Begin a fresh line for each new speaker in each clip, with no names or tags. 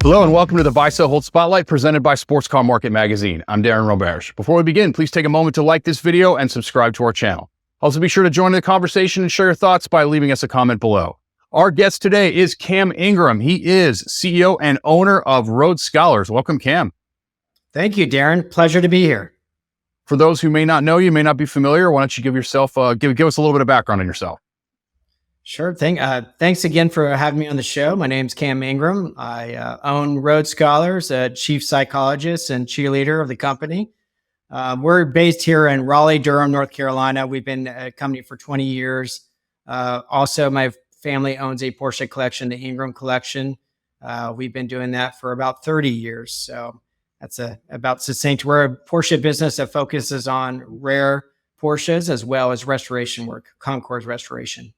Hello and welcome to the Buy, Sell, Hold Spotlight presented by Sports Car Market Magazine. I'm Darren Roberge. Before we begin, please take a moment to like this video and subscribe to our channel. Also, be sure to join in the conversation and share your thoughts by leaving us a comment below. Our guest today is Cam Ingram. He is CEO and owner of Rhodes Scholars. Welcome, Cam.
Thank you, Darren. Pleasure to be here.
For those who may not know you, may not be familiar, why don't you give yourself give us a little bit of background on yourself?
Sure thing. Thanks again for having me on the show. My name's Cam Ingram. I own Rhodes Scholars, a chief psychologist and cheerleader of the company. We're based here in Raleigh, Durham, North Carolina. We've been a company for 20 years. Also, my family owns a Porsche collection, the Ingram collection. We've been doing that for about 30 years. So that's about succinct. We're a Porsche business that focuses on rare Porsches as well as restoration work, Concours restoration.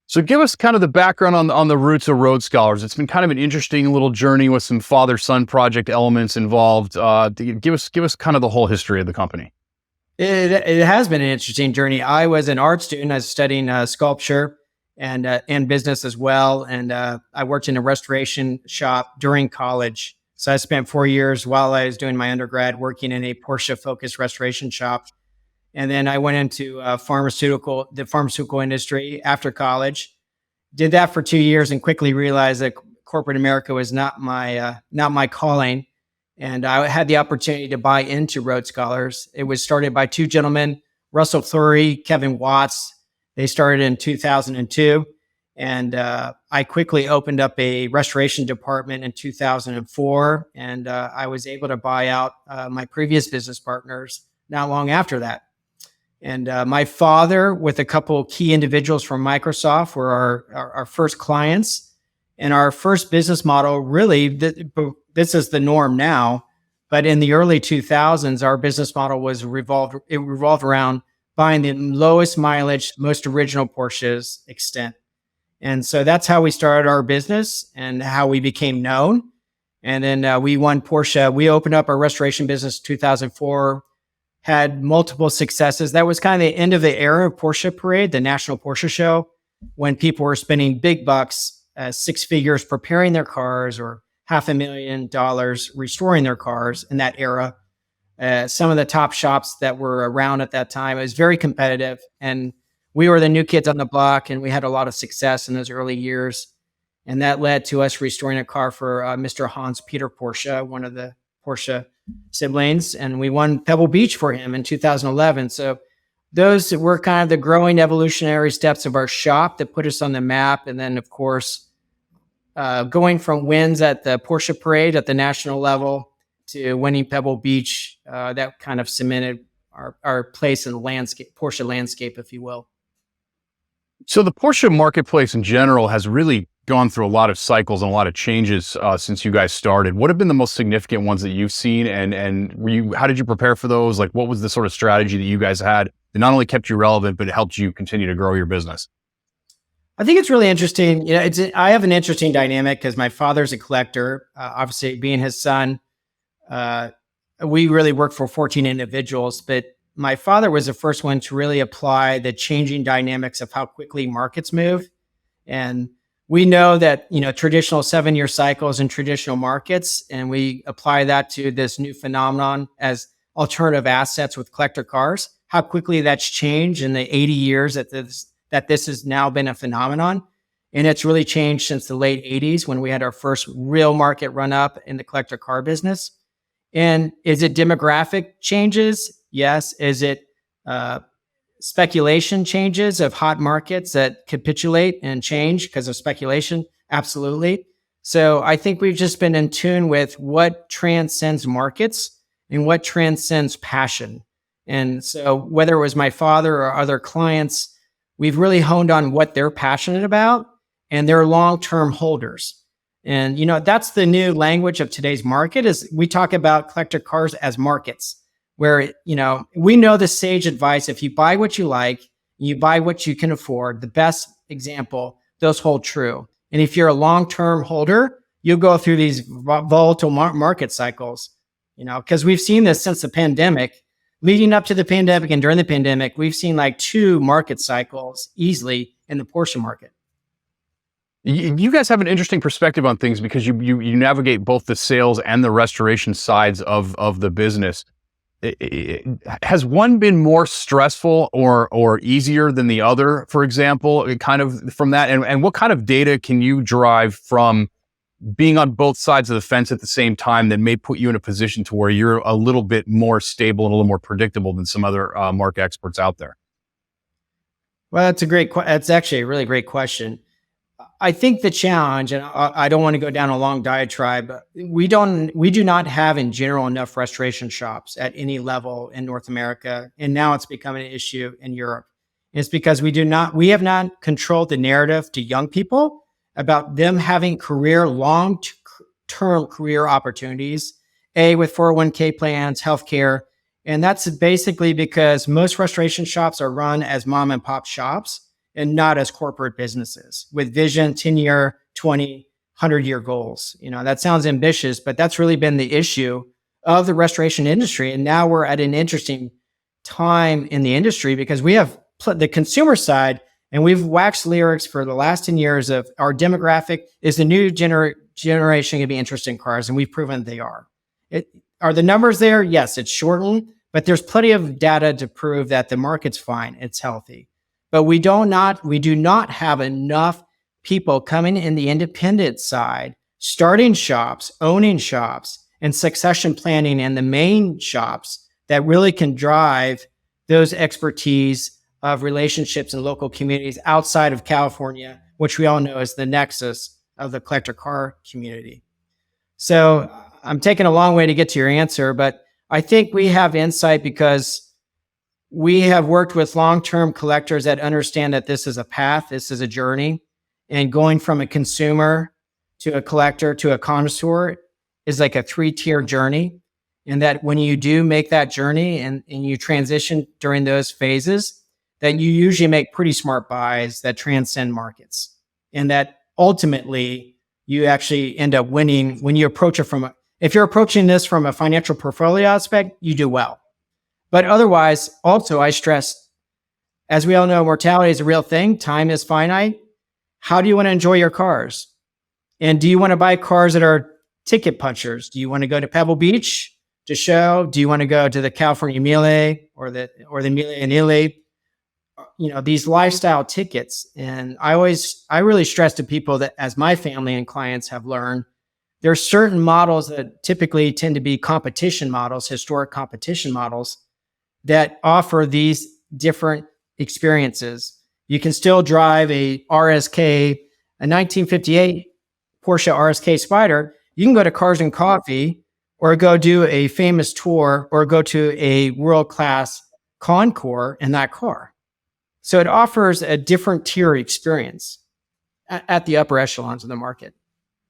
So give us kind of the background on the roots of Rhodes Scholars. It's been kind of an interesting little journey with some father-son project elements involved. Give us kind of the whole history of the company.
It has been an interesting journey. I was an art student. I was studying sculpture and business as well. And I worked in a restoration shop during college. So I spent 4 years while I was doing my undergrad working in a Porsche-focused restoration shop. And then I went into the pharmaceutical industry after college. Did that for 2 years and quickly realized that corporate America was not my calling. And I had the opportunity to buy into Rhodes Scholars. It was started by two gentlemen, Russell Fleury, Kevin Watts. They started in 2002. And I quickly opened up a restoration department in 2004. And I was able to buy out my previous business partners not long after that. And my father, with a couple key individuals from Microsoft, were our first clients. And our first business model, really, this is the norm now. But in the early 2000s, our business model revolved around buying the lowest mileage, most original Porsches extant. And so that's how we started our business and how we became known. And then we won Porsche. We opened up our restoration business in 2004. Had multiple successes. That was kind of the end of the era of Porsche Parade, the National Porsche Show, when people were spending big bucks, 6 figures preparing their cars or $500,000 restoring their cars in that era. Some of the top shops that were around at that time, it was very competitive. And we were the new kids on the block, and we had a lot of success in those early years. And that led to us restoring a car for Mr. Hans Peter Porsche, one of the Porsche siblings, and we won Pebble Beach for him in 2011. So those were kind of the growing evolutionary steps of our shop that put us on the map. And then, of course, going from wins at the Porsche Parade at the national level to winning Pebble Beach, that kind of cemented our place in the landscape, Porsche landscape, if you will.
So the Porsche marketplace in general has really gone through a lot of cycles and a lot of changes since you guys started. What have been the most significant ones that you've seen, and how did you prepare for those? Like, what was the sort of strategy that you guys had that not only kept you relevant, but it helped you continue to grow your business?
I think it's really interesting. You know, I have an interesting dynamic because my father's a collector. Obviously, being his son, we really work for 14 individuals, but my father was the first one to really apply the changing dynamics of how quickly markets move. And we know that, traditional 7-year cycles in traditional markets, and we apply that to this new phenomenon as alternative assets with collector cars, how quickly that's changed in the 80 years that this has now been a phenomenon. And it's really changed since the late 80s when we had our first real market run up in the collector car business. And is it demographic changes? Yes. Is it speculation changes of hot markets that capitulate and change because of speculation? Absolutely. So I think we've just been in tune with what transcends markets and what transcends passion. And so whether it was my father or other clients, we've really honed on what they're passionate about, and they're long-term holders. And, that's the new language of today's market is we talk about collector cars as markets. Where, we know the sage advice, if you buy what you like, you buy what you can afford, the best example, those hold true. And if you're a long-term holder, you'll go through these volatile market cycles, because we've seen this since the pandemic. Leading up to the pandemic and during the pandemic, we've seen like 2 market cycles easily in the Porsche market.
You guys have an interesting perspective on things because you navigate both the sales and the restoration sides of the business. Has one been more stressful or easier than the other, for example, kind of from that? And what kind of data can you derive from being on both sides of the fence at the same time that may put you in a position to where you're a little bit more stable and a little more predictable than some other market experts out there?
Well, that's actually a really great question. I think the challenge, and I don't want to go down a long diatribe, but we do not have in general enough restoration shops at any level in North America. And now it's becoming an issue in Europe. And it's because we have not controlled the narrative to young people about them having long-term career opportunities, with 401k plans, healthcare. And that's basically because most restoration shops are run as mom and pop shops and not as corporate businesses with vision, 10-year, 20, 100-year goals. That sounds ambitious, but that's really been the issue of the restoration industry. And now we're at an interesting time in the industry because we have the consumer side, and we've waxed lyrics for the last 10 years of our demographic is the new generation going to be interested in cars, and we've proven they are. Are the numbers there? Yes, it's shortened, but there's plenty of data to prove that the market's fine, it's healthy. But we do not have enough people coming in the independent side, starting shops, owning shops, and succession planning in the main shops that really can drive those expertise of relationships in local communities outside of California, which we all know is the nexus of the collector car community. So I'm taking a long way to get to your answer, but I think we have insight because we have worked with long-term collectors that understand that this is a path, this is a journey, and going from a consumer to a collector to a connoisseur is like a 3-tier journey. And that when you do make that journey and you transition during those phases, that you usually make pretty smart buys that transcend markets. And that ultimately you actually end up winning when you approach it if you're approaching this from a financial portfolio aspect, you do well. But otherwise, also, I stress, as we all know, mortality is a real thing. Time is finite. How do you want to enjoy your cars? And do you want to buy cars that are ticket punchers? Do you want to go to Pebble Beach to show? Do you want to go to the California Mille or the Mille and Ille? These lifestyle tickets. And I really stress to people that, as my family and clients have learned, there are certain models that typically tend to be competition models, historic competition models, that offer these different experiences. You can still drive a 1958 Porsche RSK Spyder. You can go to Cars and Coffee or go do a famous tour or go to a world-class Concours in that car. So it offers a different tier experience at the upper echelons of the market.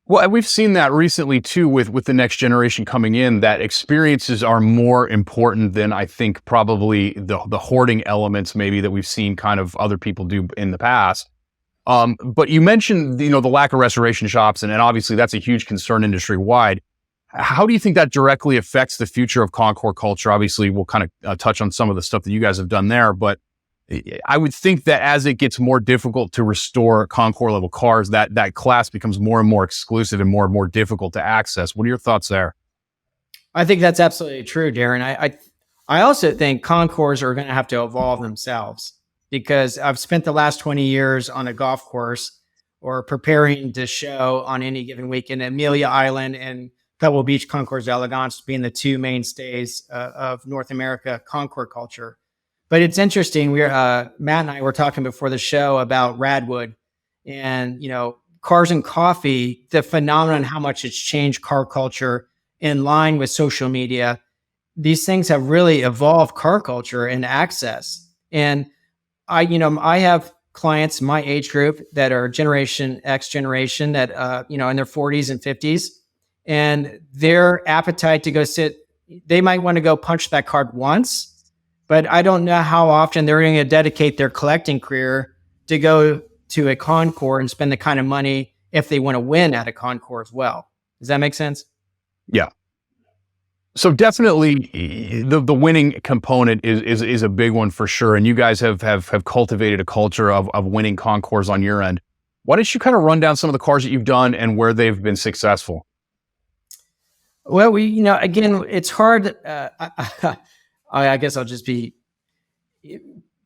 Well, we've seen that recently too with the next generation coming in, that experiences are more important than I think probably the hoarding elements maybe that we've seen kind of other people do in the past. But you mentioned, the lack of restoration shops, and obviously that's a huge concern industry wide. How do you think that directly affects the future of Concours culture? Obviously, we'll kind of touch on some of the stuff that you guys have done there, but I would think that as it gets more difficult to restore Concours level cars, that class becomes more and more exclusive and more difficult to access. What are your thoughts there?
I think that's absolutely true, Darren. I also think Concours are going to have to evolve themselves, because I've spent the last 20 years on a golf course or preparing to show on any given weekend. Amelia Island and Pebble Beach Concours d'Elegance being the two mainstays of North America Concours culture. But it's interesting. Matt and I were talking before the show about Radwood and, Cars and Coffee, the phenomenon, how much it's changed car culture in line with social media. These things have really evolved car culture and access. And I have clients in my age group that are Generation X generation that, in their 40s and 50s, and their appetite to go they might want to go punch that card once, but I don't know how often they're going to dedicate their collecting career to go to a Concours and spend the kind of money if they want to win at a Concours as well. Does that make sense?
Yeah. So definitely the winning component is a big one for sure. And you guys have cultivated a culture of winning Concours on your end. Why don't you kind of run down some of the cars that you've done and where they've been successful?
Well, again, it's hard. I guess I'll just be.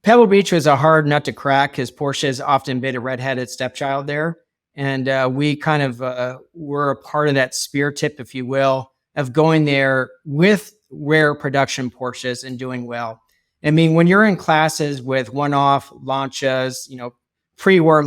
Pebble Beach was a hard nut to crack because Porsche has often been a redheaded stepchild there. And we kind of were a part of that spear tip, if you will, of going there with rare production Porsches and doing well. I mean, when you're in classes with one-off Lancias, pre-war,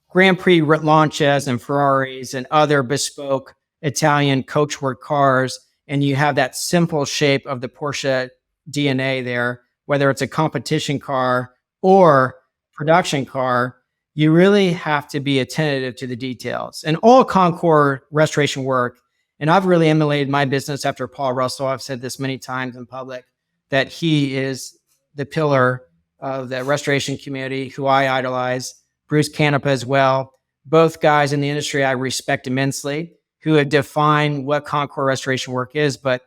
Grand Prix Lancias and Ferraris and other bespoke Italian coachwork cars, and you have that simple shape of the Porsche DNA there, whether it's a competition car or production car, you really have to be attentive to the details. And all Concours restoration work, and I've really emulated my business after Paul Russell. I've said this many times in public, that he is the pillar of the restoration community who I idolize. Bruce Canepa as well. Both guys in the industry I respect immensely, who have defined what Concours restoration work is. But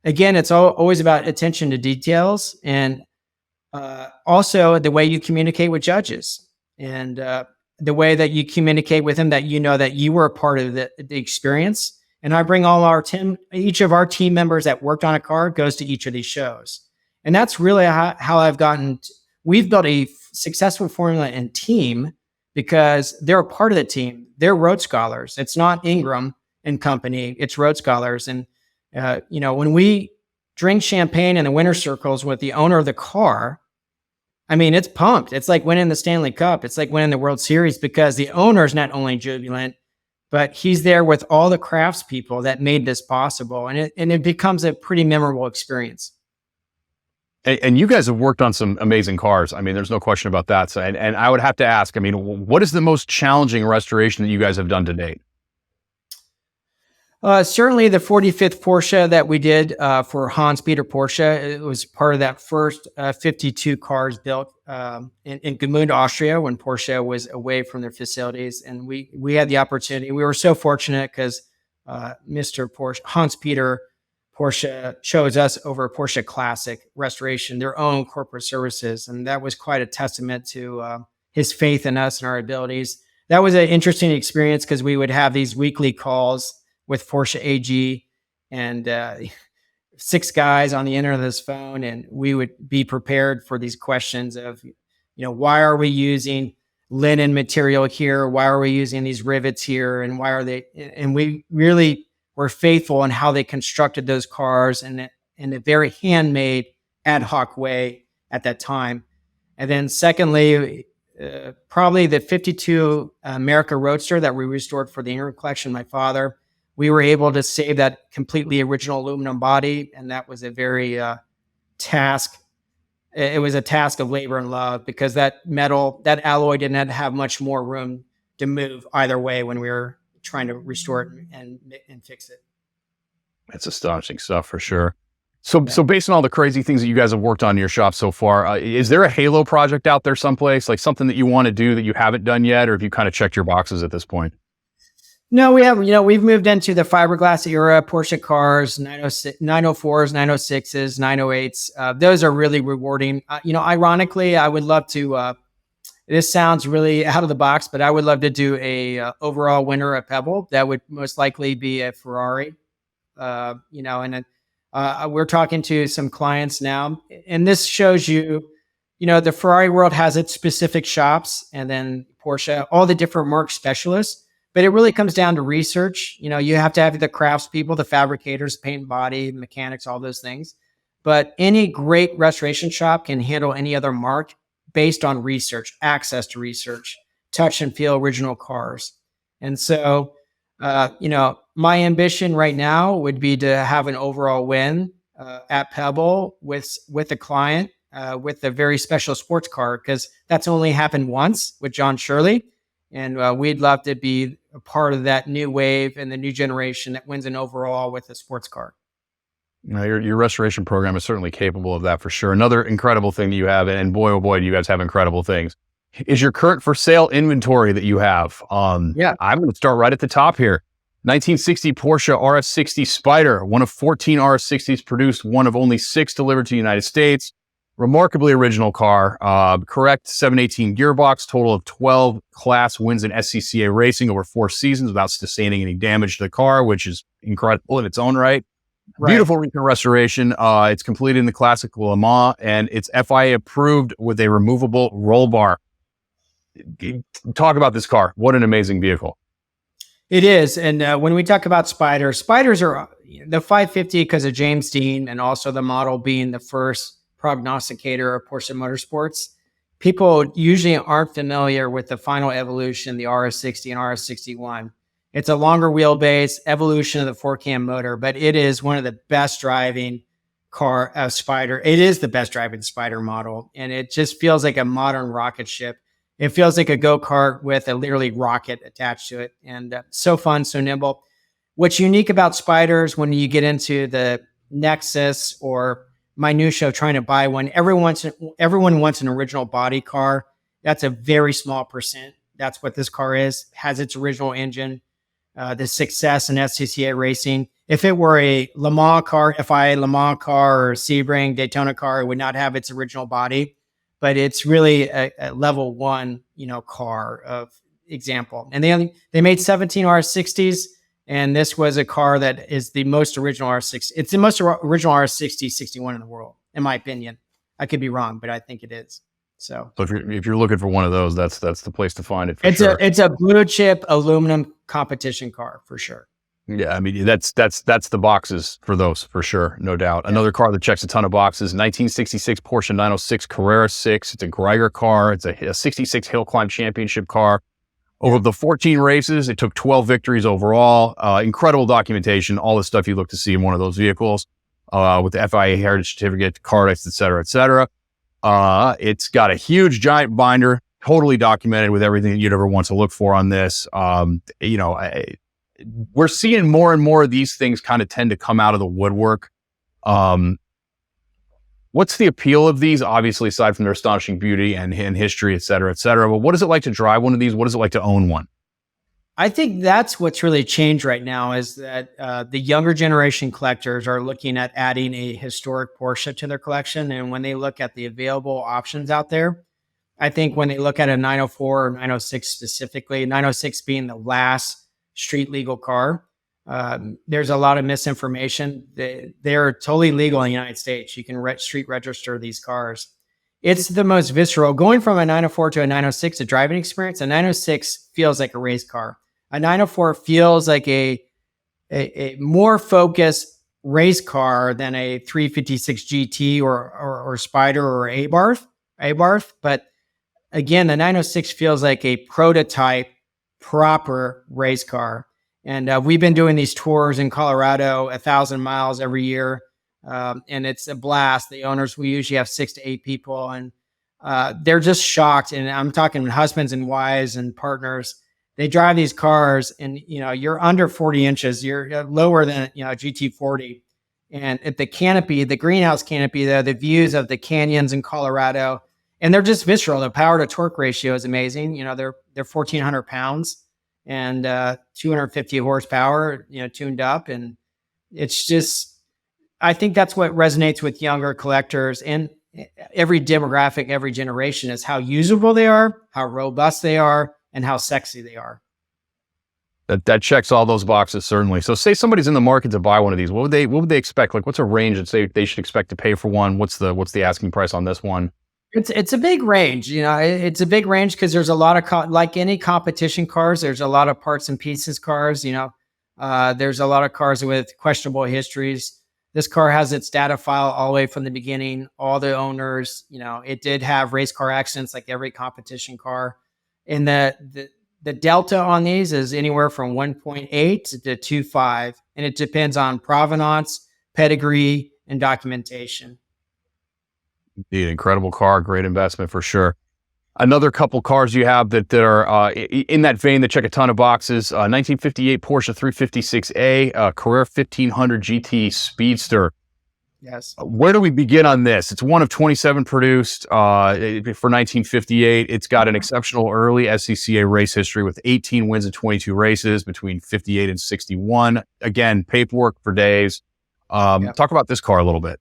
again, it's always about attention to details, and also the way you communicate with judges, and the way that you communicate with them, that that you were a part of the experience. And I bring each of our team members that worked on a car goes to each of these shows. And that's really how I've we've built a successful Formula and team because they're a part of the team. They're road scholars. It's not Ingram and company, it's road scholars. And, when we drink champagne in the winter circles with the owner of the car, I mean, it's pumped. It's like winning the Stanley Cup. It's like winning the World Series because the owner is not only jubilant, but he's there with all the craftspeople that made this possible. And it becomes a pretty memorable experience.
And you guys have worked on some amazing cars. I mean, there's no question about that. So, and I would have to ask, I mean, what is the most challenging restoration that you guys have done to date?
Certainly the 45th Porsche that we did for Hans-Peter Porsche. It was part of that first 52 cars built in Gmünd, Austria, when Porsche was away from their facilities. And we had the opportunity. We were so fortunate because Mr. Porsche, Hans-Peter Porsche, chose us over Porsche Classic Restoration, their own corporate services. And that was quite a testament to his faith in us and our abilities. That was an interesting experience because we would have these weekly calls with Porsche AG and 6 guys on the end of this phone. And we would be prepared for these questions of, why are we using linen material here? Why are we using these rivets here? And why are they? And we really were faithful in how they constructed those cars in a very handmade ad hoc way at that time. And then secondly, probably the 52 America Roadster that we restored for the Ingram collection, my father, we were able to save that completely original aluminum body. And that was a very task. It was a task of labor and love because that metal, that alloy didn't have much more room to move either way when we were trying to restore it and fix it.
It's astonishing stuff for sure. So based on all the crazy things that you guys have worked on in your shop so far, is there a Halo project out there someplace, like something that you want to do that you haven't done yet, or have you kind of checked your boxes at this point?
No, we have. We've moved into the fiberglass era, Porsche cars, 904s, 906s, 908s. Those are really rewarding. Ironically, I would love to. This sounds really out of the box, but I would love to do a overall winner at Pebble. That would most likely be a Ferrari. We're talking to some clients now, and this shows you, the Ferrari world has its specific shops, and then Porsche, all the different mark specialists. But it really comes down to research. You have to have the craftspeople, the fabricators, paint, body, mechanics, all those things. But any great restoration shop can handle any other mark based on research, access to research, touch and feel original cars. And so, my ambition right now would be to have an overall win at Pebble with a client with a very special sports car, because that's only happened once with John Shirley. And we'd love to be a part of that new wave and the new generation that wins an overall with a sports car.
Your restoration program is certainly capable of that for sure. Another incredible thing that you have, and boy, oh boy, do you guys have incredible things, is your current for sale inventory that you have.
Yeah.
I'm going to start right at the top here. 1960 Porsche RS60 Spyder, one of 14 RS60s produced, one of only 6 delivered to the United States. Remarkably original car. Correct 718 gearbox, total of 12 class wins in SCCA racing over 4 seasons without sustaining any damage to the car, which is incredible in its own right.
Right.
Beautiful recent restoration. It's completed in the classic Le Mans, and it's FIA approved with a removable roll bar. Talk about this car. What an amazing vehicle.
It is. And when we talk about spiders are the 550 because of James Dean, and also the model being the first prognosticator of Porsche Motorsports. People usually aren't familiar with the final evolution, the RS60 and RS61. It's a longer wheelbase evolution of the 4-cam motor, but it is one of the best driving Spider. It is the best driving Spider model, and it just feels like a modern rocket ship. It feels like a go-kart with a literally rocket attached to it, and so fun, so nimble. What's unique about Spiders when you get into the Nexus or minutia of trying to buy one, everyone wants an original body car. That's a very small percent. That's what this car is. Has its original engine. The success in SCCA racing. If it were a Le Mans car, FIA Le Mans car or Sebring Daytona car, it would not have its original body. But it's really a level 1, car of example. And they made 17 RS60s, and this was a car that is the most original RS60. It's the most original RS60 61 in the world, in my opinion. I could be wrong, but I think it is. So
if you're looking for one of those, that's the place to find it. Sure.
It's a blue chip aluminum competition car for sure.
Yeah, I mean that's the boxes for those for sure, no doubt. Yeah. Another car that checks a ton of boxes: 1966 Porsche 906 Carrera 6. It's a Geiger car. It's a 66 Hill Climb Championship car. Over the 14 races, it took 12 victories overall. Incredible documentation, all the stuff you look to see in one of those vehicles, with the FIA Heritage Certificate, Cardex, et cetera, et cetera. It's got a huge giant binder, totally documented with everything you'd ever want to look for on this. We're seeing more and more of these things kind of tend to come out of the woodwork. What's the appeal of these? Obviously, aside from their astonishing beauty and history, et cetera, but what is it like to drive one of these? What is it like to own one?
I think that's what's really changed right now is that the younger generation collectors are looking at adding a historic Porsche to their collection. And when they look at the available options out there, I think when they look at a 904 or 906 specifically, 906 being the last street legal car, there's a lot of misinformation. They're totally legal in the United States. You can street register these cars. It's the most visceral. Going from a 904 to a 906, a driving experience, a 906 feels like a race car. A 904 feels like a more focused race car than a 356 GT or Spider or Abarth. But again, the 906 feels like a prototype, proper race car. And we've been doing these tours in Colorado, 1,000 miles every year. And it's a blast. The owners, we usually have 6 to 8 people, and they're just shocked. And I'm talking husbands and wives and partners. They drive these cars and, you're under 40 inches. You're lower than, a GT40. And at the canopy, the greenhouse canopy there, the views of the canyons in Colorado, and they're just visceral. The power to torque ratio is amazing. They're 1,400 pounds and 250 horsepower, tuned up. And it's just, I think that's what resonates with younger collectors and every demographic, every generation is how usable they are, how robust they are, and how sexy they are.
That checks all those boxes, certainly. So say somebody's in the market to buy one of these, what would they expect? Like, what's a range that say they should expect to pay for one? What's the asking price on this one?
It's a big range, it's a big range because there's a lot of, like any competition cars, there's a lot of parts and pieces cars, there's a lot of cars with questionable histories. This car has its data file all the way from the beginning, all the owners, it did have race car accidents like every competition car. And the delta on these is anywhere from 1.8 to 2.5, and it depends on provenance, pedigree, and documentation.
Indeed, incredible car, great investment for sure. Another couple cars you have that are in that vein that check a ton of boxes: 1958 Porsche 356A, Carrera 1500 GT Speedster.
Yes.
Where do we begin on this? It's one of 27 produced for 1958. It's got an exceptional early SCCA race history with 18 wins in 22 races between 58 and 61. Again, paperwork for days. Talk about this car a little bit.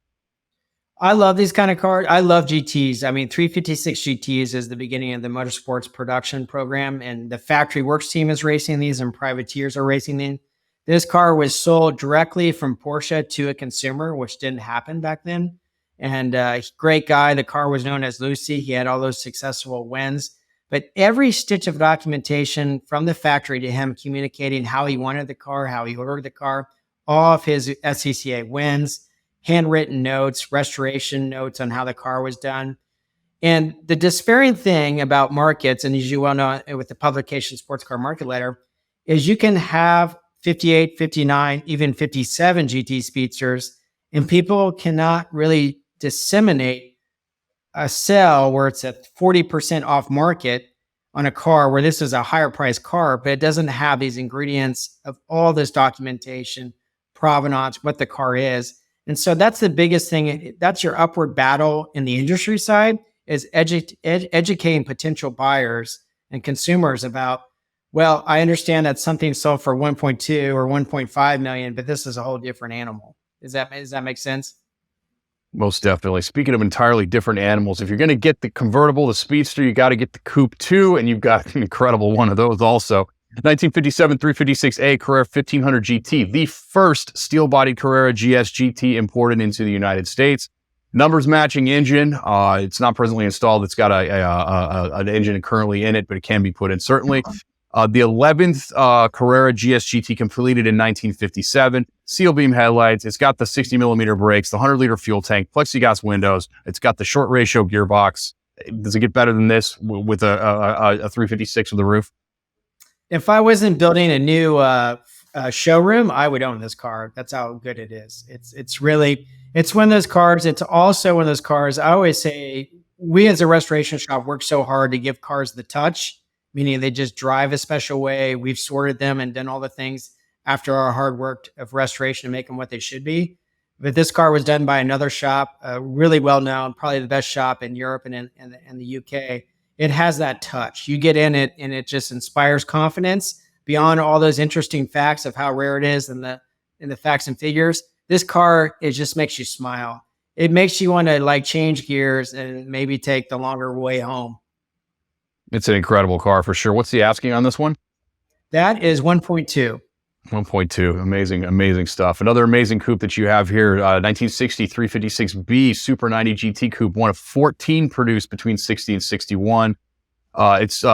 I love these kind of cars. I love GTs. I mean, 356 GTs is the beginning of the motorsports production program, and the factory works team is racing these, and privateers are racing them. This car was sold directly from Porsche to a consumer, which didn't happen back then. And great guy. The car was known as Lucy. He had all those successful wins. But every stitch of documentation from the factory to him communicating how he wanted the car, how he ordered the car, all of his SCCA wins, handwritten notes, restoration notes on how the car was done. And the despairing thing about markets, and as you well know with the publication Sports Car Market Letter, is you can have 58, 59, even 57 GT Speedsters, and people cannot really disseminate a sell where it's at 40% off market on a car where this is a higher priced car, but it doesn't have these ingredients of all this documentation, provenance, what the car is. And so that's the biggest thing. That's your upward battle in the industry side, is educating potential buyers and consumers about, well, I understand that something sold for 1.2 or 1.5 million, but this is a whole different animal. Does that make sense?
Most definitely. Speaking of entirely different animals, if you're going to get the convertible, the Speedster, you got to get the Coupe too, and you've got an incredible one of those also. 1957 356A Carrera 1500 GT, the first steel-bodied Carrera GS GT imported into the United States. Numbers matching engine. It's not presently installed. It's got an engine currently in it, but it can be put in certainly. The 11th Carrera GS GT completed in 1957. Seal beam headlights. It's got the 60 millimeter brakes, the 100-liter fuel tank, plexiglass windows. It's got the short ratio gearbox. Does it get better than this with a 356 with a roof?
If I wasn't building a new showroom, I would own this car. That's how good it is. It's one of those cars. It's also one of those cars. I always say we as a restoration shop work so hard to give cars the touch, meaning they just drive a special way. We've sorted them and done all the things after our hard work of restoration to make them what they should be. But this car was done by another shop, really well known, probably the best shop in Europe and in the UK. It has that touch. You get in it and it just inspires confidence beyond all those interesting facts of how rare it is and the facts and figures. This car, it just makes you smile. It makes you want to like change gears and maybe take the longer way home.
It's an incredible car for sure. What's the asking on this one?
That is 1.2.
1.2. Amazing stuff. Another amazing coupe that you have here, 1960 356B Super 90 GT coupe, one of 14 produced between 60 and 61. It's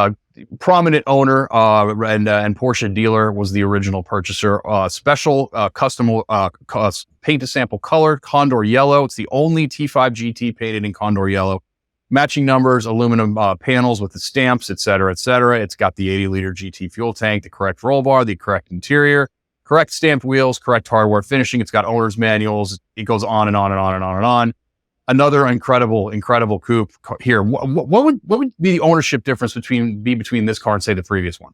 prominent owner and Porsche dealer was the original purchaser. Special custom paint to sample color, Condor yellow. It's the only T5 GT painted in Condor yellow. Matching numbers, aluminum panels with the stamps, et cetera, et cetera. It's got the 80-liter GT fuel tank, the correct roll bar, the correct interior, correct stamped wheels, correct hardware finishing. It's got owner's manuals. It goes on and on and on and on and on. Another incredible coupe here. What would be the ownership difference between this car and say the previous one?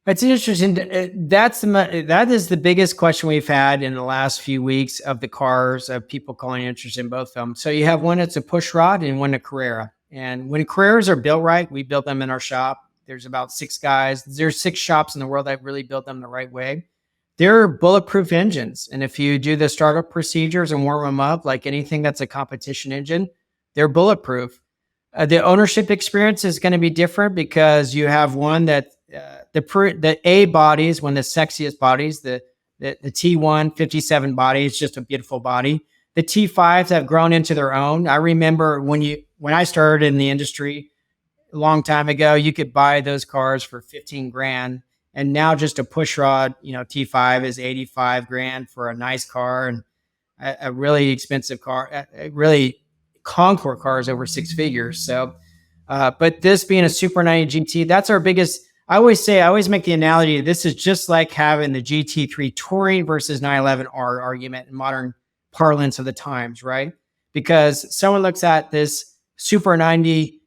It's interesting. That is the biggest question we've had in the last few weeks of the cars, of people calling interest in both of them. So you have one that's a push rod and one a Carrera. And when Carreras are built right, we build them in our shop. There's about 6 guys. There's 6 shops in the world that really build them the right way. They're bulletproof engines. And if you do the startup procedures and warm them up like anything that's a competition engine, they're bulletproof. The ownership experience is going to be different because you have one that the A bodies, one of the sexiest bodies, the T1 57 body is just a beautiful body. The T5s have grown into their own. I remember when I started in the industry a long time ago, you could buy those cars for 15 grand. And now just a push rod, T5 is 85 grand for a nice car, and a really expensive car, really Concours car is over 6 figures. So, but this being a Super 90 GT, that's our biggest. I always make the analogy. This is just like having the GT3 Touring versus 911R argument in modern parlance of the times, right? Because someone looks at this Super 90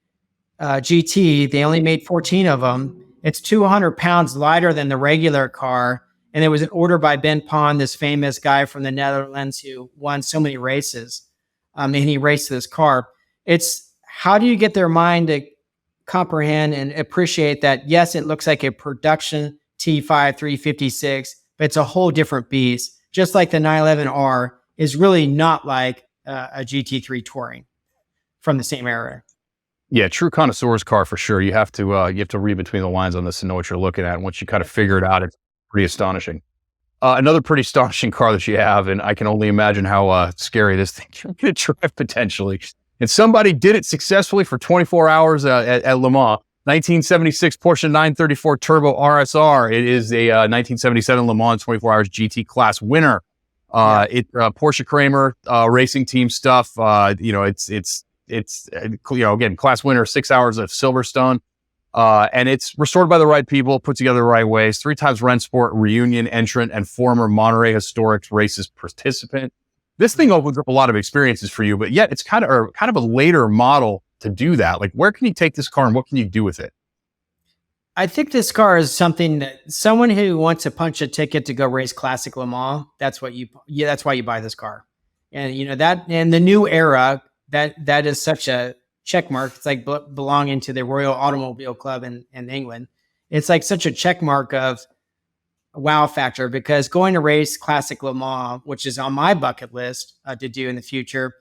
GT, they only made 14 of them. It's 200 pounds lighter than the regular car. And it was an order by Ben Pon, this famous guy from the Netherlands who won so many races. And he raced this car. It's how do you get their mind to comprehend and appreciate that, yes, it looks like a production T5 356, but it's a whole different beast. Just like the 911R is really not like a GT3 Touring from the same era.
Yeah, true connoisseur's car for sure. You have to read between the lines on this and know what you're looking at. And once you kind of figure it out, it's pretty astonishing. Another pretty astonishing car that you have, and I can only imagine how scary this thing can drive potentially. And somebody did it successfully for 24 hours at Le Mans. 1976 Porsche 934 Turbo RSR. It is a 1977 Le Mans 24 Hours GT class winner. Porsche Kramer racing team stuff. It's again, class winner, 6 hours of Silverstone. And it's restored by the right people, put together the right ways. 3 times Rennsport reunion entrant and former Monterey Historic Races participant. This thing opens up a lot of experiences for you, but yet it's kind of a later model to do that. Like, where can you take this car and what can you do with it?
I think this car is something that someone who wants to punch a ticket to go race Classic Le Mans, that's why you buy this car. And that in the new era, that is such a check mark. It's like belonging to the Royal Automobile Club in England. It's like such a check mark of wow factor, because going to race Classic Le Mans, which is on my bucket list to do in the future,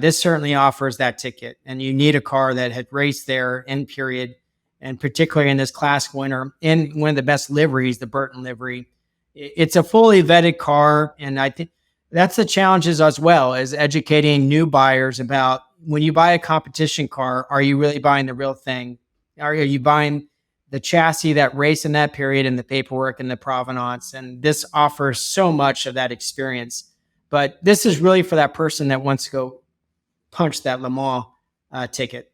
this certainly offers that ticket. And you need a car that had raced there in period, and particularly in this class winner, in one of the best liveries, the Burton livery. It's a fully vetted car, and I think that's the challenges as well, as educating new buyers about, when you buy a competition car, are you really buying the real thing? Are you buying the chassis that raced in that period and the paperwork and the provenance? And this offers so much of that experience. But this is really for that person that wants to go punch that Le Mans ticket.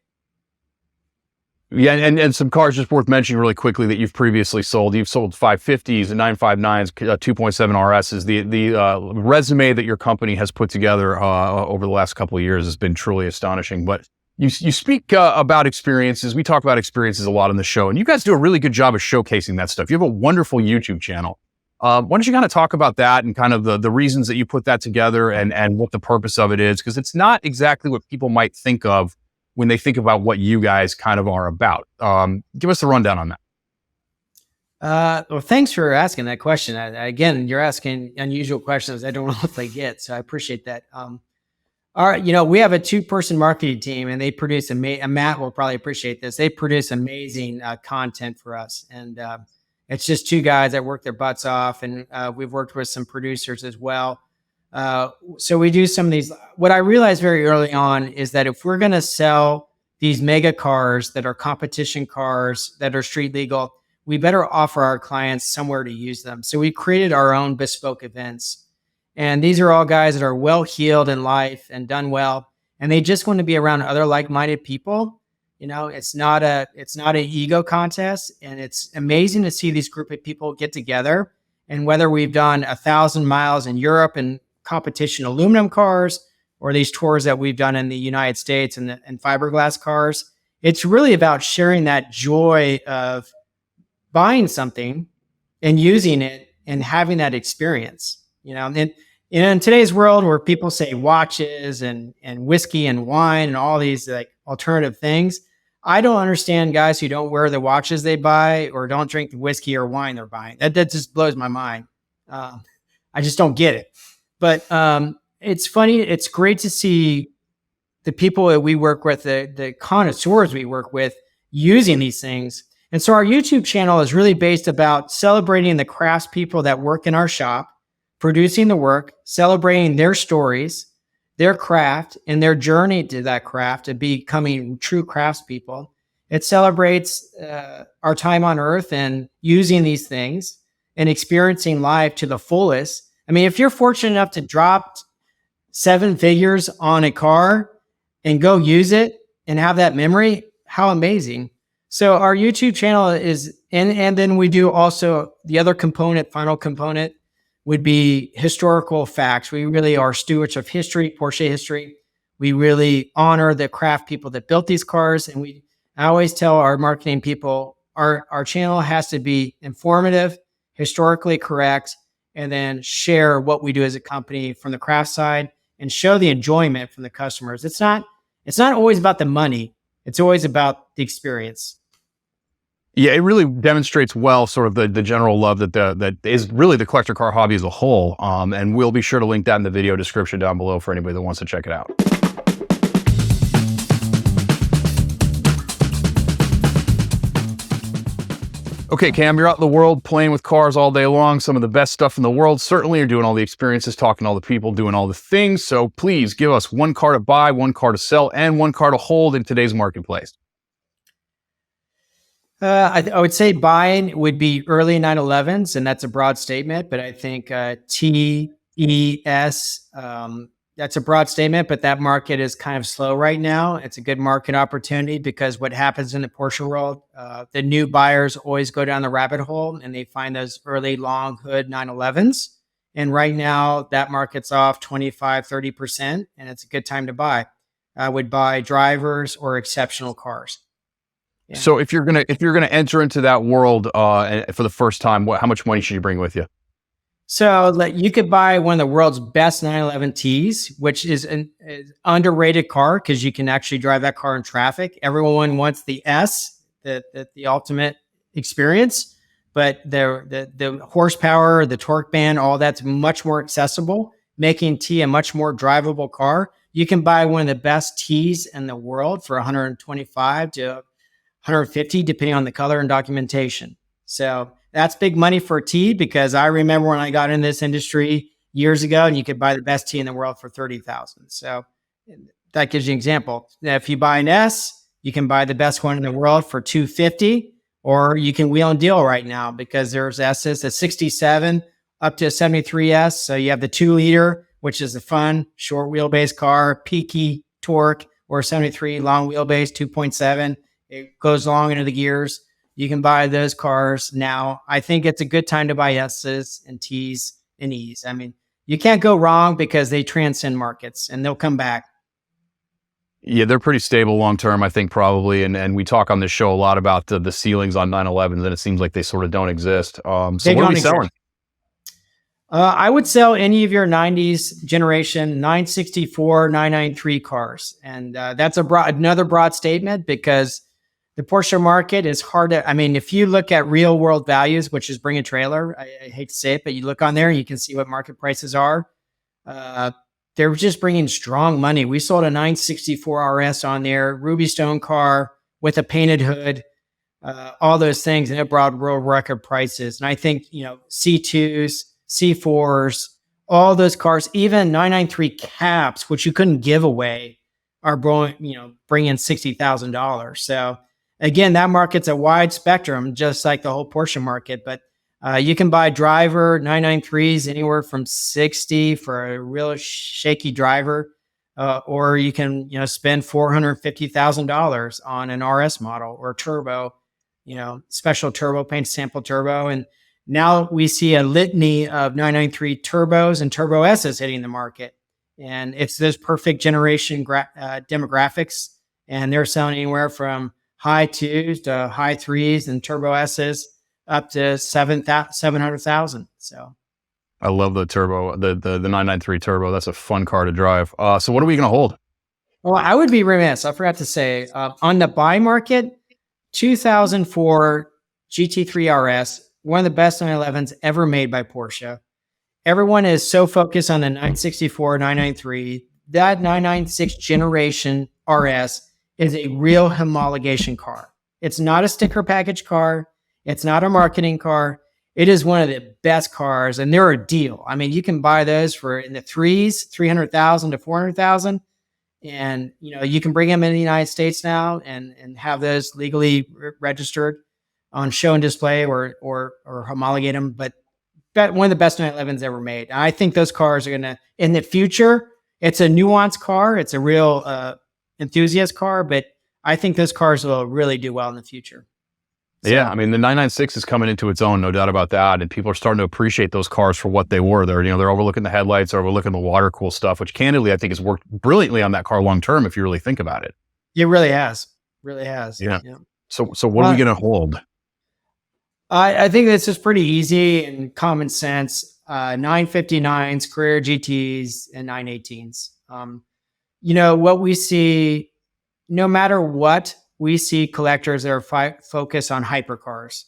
Yeah, and some cars just worth mentioning really quickly that you've previously sold. You've sold 550s and 959s, 2.7 RSs. The resume that your company has put together over the last couple of years has been truly astonishing. But you speak about experiences. We talk about experiences a lot on the show, and you guys do a really good job of showcasing that stuff. You have a wonderful YouTube channel. Why don't you kind of talk about that and kind of the reasons that you put that together and what the purpose of it is? Because it's not exactly what people might think of when they think about what you guys kind of are about. Give us a rundown on that.
Well, thanks for asking that question. Again, you're asking unusual questions I don't know if they get, so I appreciate that. We have a 2-person marketing team, and they produce and Matt will probably appreciate this. They produce amazing content for us, and it's just 2 guys that work their butts off, and we've worked with some producers as well. So we do some of these. What I realized very early on is that if we're going to sell these mega cars that are competition cars that are street legal, we better offer our clients somewhere to use them. So we created our own bespoke events. And these are all guys that are well heeled in life and done well, and they just want to be around other like-minded people. It's not an ego contest, and it's amazing to see these group of people get together. And whether we've done 1,000 miles in Europe and competition aluminum cars, or these tours that we've done in the United States and fiberglass cars, it's really about sharing that joy of buying something and using it and having that experience. And in today's world where people say watches and whiskey and wine and all these like alternative things, I don't understand guys who don't wear the watches they buy or don't drink the whiskey or wine they're buying. That just blows my mind. I just don't get it. But it's funny. It's great to see the people that we work with, the connoisseurs we work with, using these things. And so our YouTube channel is really based about celebrating the craftspeople that work in our shop, producing the work, celebrating their stories, their craft, and their journey to that craft to becoming true craftspeople. It celebrates our time on earth and using these things and experiencing life to the fullest. I mean, if you're fortunate enough to drop 7 figures on a car and go use it and have that memory, how amazing. So our YouTube channel is, and then we do also the other component, final component would be historical facts. We really are stewards of history, Porsche history. We really honor the craft people that built these cars. And I always tell our marketing people, our channel has to be informative, historically correct, and then share what we do as a company from the craft side and show the enjoyment from the customers. It's not always about the money. It's always about the experience.
Yeah, it really demonstrates well sort of the general love that is really the collector car hobby as a whole. And we'll be sure to link that in the video description down below for anybody that wants to check it out. Okay, Cam, you're out in the world playing with cars all day long. Some of the best stuff in the world. Certainly, you're doing all the experiences, talking to all the people, doing all the things. So please give us one car to buy, one car to sell, and one car to hold in today's marketplace.
I would say buying would be early 911s, and that's a broad statement, but I think TES, that's a broad statement, but that market is kind of slow right now. It's a good market opportunity because what happens in the Porsche world, the new buyers always go down the rabbit hole and they find those early long hood 911s. And right now that market's off 25, 30%, and it's a good time to buy. I would buy drivers or exceptional cars. Yeah.
So if you're gonna enter into that world for the first time, how much money should you bring with you?
So you could buy one of the world's best 911 Ts, which is an underrated car because you can actually drive that car in traffic. Everyone wants the S, the ultimate experience, but the horsepower, the torque band, all that's much more accessible, making T a much more drivable car. You can buy one of the best Ts in the world for 125 to 150, depending on the color and documentation. So that's big money for a T because I remember when I got in this industry years ago and you could buy the best T in the world for 30,000. So that gives you an example. Now, if you buy an S, you can buy the best one in the world for 250, or you can wheel and deal right now because there's S's, a 67 up to a 73S. So you have the 2-liter, which is a fun short wheelbase car, peaky torque, or 73 long wheelbase 2.7. It goes long into the gears. You can buy those cars now. I think it's a good time to buy S's and T's and E's. I mean, you can't go wrong because they transcend markets and they'll come back.
Yeah, they're pretty stable long term, I think, probably. And we talk on this show a lot about the ceilings on 911s, and it seems like they sort of don't exist. So what are we selling?
I would sell any of your 90s generation 964, 993 cars. And that's another broad statement because the Porsche market is hard to, I mean, if you look at real world values, which is bring a trailer, I hate to say it, but you look on there and you can see what market prices are. They're just bringing strong money. We sold a 964 RS on there, Ruby Stone car with a painted hood, all those things, and it brought world record prices. And I think, C2s, C4s, all those cars, even 993 caps, which you couldn't give away, are bringing $60,000. So again, that market's a wide spectrum, just like the whole Porsche market. But you can buy driver 993s anywhere from 60 for a real shaky driver, or you can spend $450,000 on an RS model or turbo, special turbo paint, sample turbo. And now we see a litany of 993 turbos and turbo S's hitting the market. And it's this perfect generation demographics. And they're selling anywhere from high 2s to high 3s and turbo S's up to 700,000. So
I love the turbo, the 993 turbo. That's a fun car to drive. So what are we going to hold?
Well, I would be remiss. I forgot to say on the buy market, 2004 GT3 RS, one of the best 911s ever made by Porsche. Everyone is so focused on the 964, 993. That 996 generation RS is a real homologation car. It's not a sticker package car. It's not a marketing car. It is one of the best cars, and they're a deal. I mean, you can buy those for in the threes, 300,000 to 400,000. And, you can bring them in the United States now and have those legally registered on show and display or homologate them. But one of the best 911s ever made. I think those cars are going to, in the future, it's a nuanced car. It's a real enthusiast car, but I think those cars will really do well in the future.
So, yeah, I mean, the 996 is coming into its own, no doubt about that. And people are starting to appreciate those cars for what they were. They're overlooking the headlights, they're overlooking the water cool stuff, which candidly, I think has worked brilliantly on that car long term, if you really think about it.
It really has. Really has.
Yeah. So what are we going to hold?
I think this is pretty easy and common sense. 959s, Carrera GTs, and 918s. What we see, no matter what we see collectors that are focused on hypercars.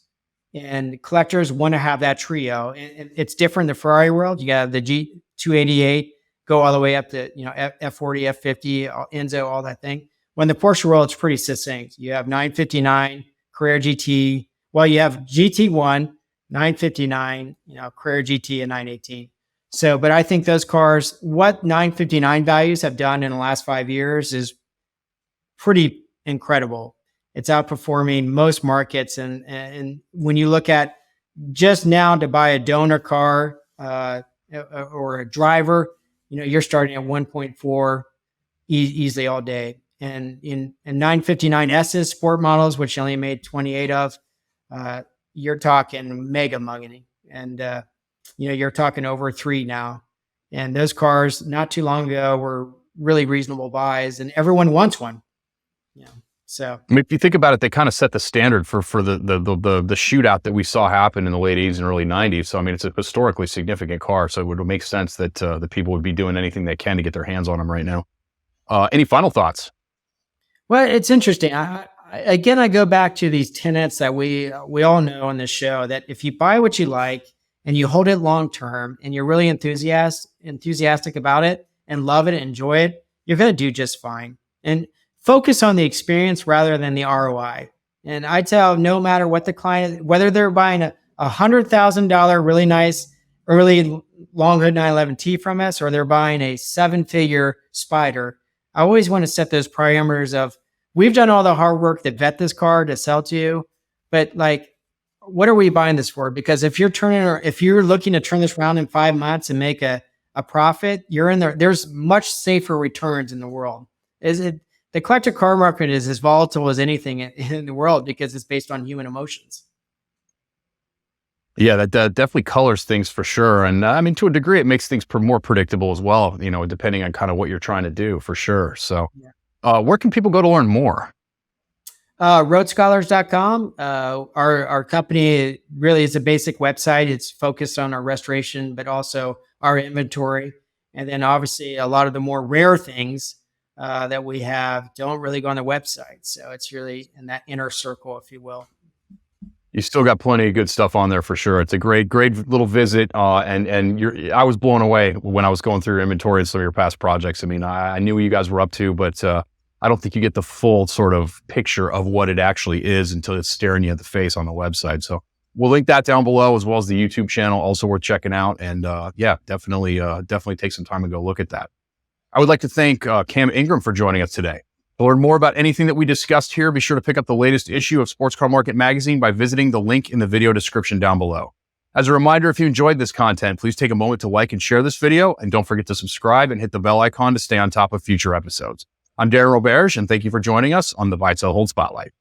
And collectors want to have that trio. And it's different in the Ferrari world. You got the G288, go all the way up to F40, F50, Enzo, all that thing. When the Porsche world, it's pretty succinct. You have 959, Carrera GT. Well, you have GT1, 959, Carrera GT, and 918. So, but I think those cars, what 959 values have done in the last 5 years is pretty incredible. It's outperforming most markets. And when you look at just now to buy a donor car or a driver, you're starting at 1.4 easily all day. And in 959S's sport models, which you only made 28 of, you're talking mega money. And, you're talking over 3 now. And those cars not too long ago were really reasonable buys, and everyone wants one. So
I mean, if you think about it, they kind of set the standard for the shootout that we saw happen in the late 80s and early 90s. So I mean, it's a historically significant car. So it would make sense that the people would be doing anything they can to get their hands on them right now. Any final thoughts?
Well, it's interesting. I go back to these tenets that we all know on this show, that if you buy what you like and you hold it long term and you're really enthusiastic about it and love it and enjoy it, you're going to do just fine. And focus on the experience rather than the ROI. And I tell, no matter what the client, whether they're buying a $100,000 really nice early long hood 911T from us, or they're buying a 7-figure Spider, I always want to set those parameters of, we've done all the hard work to vet this car to sell to you, but what are we buying this for? Because if you're looking to turn this around in 5 months and make a profit, you're in there. There's much safer returns in the world. The collector car market is as volatile as anything in the world because it's based on human emotions.
Yeah, that definitely colors things for sure. And I mean, to a degree, it makes things more predictable as well, depending on kind of what you're trying to do for sure. So where can people go to learn more?
Roadscholars.com. Our company really is a basic website. It's focused on our restoration, but also our inventory. And then obviously a lot of the more rare things that we have don't really go on the website. So it's really in that inner circle, if you will.
You still got plenty of good stuff on there for sure. It's a great little visit. I was blown away when I was going through your inventory and some of your past projects. I mean, I knew what you guys were up to, but I don't think you get the full sort of picture of what it actually is until it's staring you at the face on the website. So we'll link that down below, as well as the YouTube channel, also worth checking out. And definitely take some time to go look at that. I would like to thank Cam Ingram for joining us today. To learn more about anything that we discussed here, be sure to pick up the latest issue of Sports Car Market Magazine by visiting the link in the video description down below. As a reminder, if you enjoyed this content, please take a moment to like and share this video, and don't forget to subscribe and hit the bell icon to stay on top of future episodes. I'm Darren Roberge, and thank you for joining us on the Buy Sell Hold Spotlight.